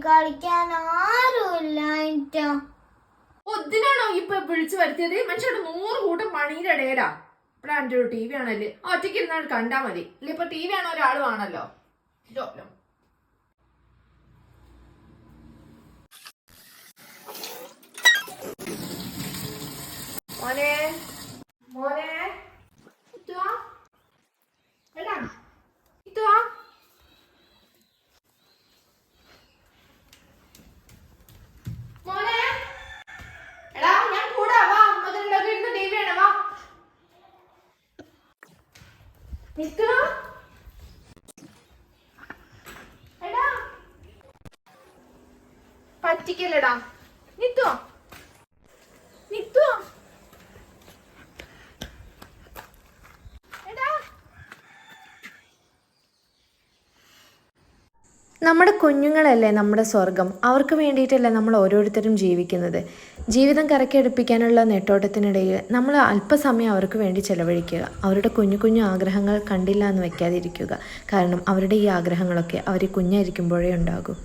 കളിക്കാൻ ആരുമില്ല. ഒന്നിനാണോ ഇപ്പൊ വിളിച്ചു വരുത്തിയത്? മനുഷ്യരുടെ 100 കൂട്ടം പണിയുടെ ഇടയിലാ. ഇപ്പഴാണ് ഒരു TV ആണല്ലേ, ഒറ്റയ്ക്ക് ഇരുന്നാൾ കണ്ടാ മതി. ഇല്ല ഇപ്പൊ TV ആണോ ഒരാൾ ആണല്ലോ. മോനെ മോനെ ഇത്തുവാ എടാ ഇത്തുവാ മോനെ എടാ ഞാൻ കൂടാ വാ. മുതലൊക്കെ ഇരുന്ന് TV ആണ് വാ. നിക്കണോ എടാ പറ്റിക്കല്ലടാ. നിത്തുവാ നിത്തുവാ നമ്മുടെ കുഞ്ഞുങ്ങളല്ലേ നമ്മുടെ സ്വർഗം. അവർക്ക് വേണ്ടിയിട്ടല്ലേ നമ്മൾ ഓരോരുത്തരും ജീവിക്കുന്നത്. ജീവിതം കരക്കെടുപ്പിക്കാനുള്ള നെട്ടോട്ടത്തിനിടയിൽ നമ്മൾ അല്പസമയം അവർക്ക് വേണ്ടി ചെലവഴിക്കുക. അവരുടെ കുഞ്ഞു കുഞ്ഞു ആഗ്രഹങ്ങൾ കണ്ടില്ല എന്ന് വെക്കാതിരിക്കുക. കാരണം അവരുടെ ഈ ആഗ്രഹങ്ങളൊക്കെ അവർ കുഞ്ഞായിരിക്കുമ്പോഴേ ഉണ്ടാകൂ.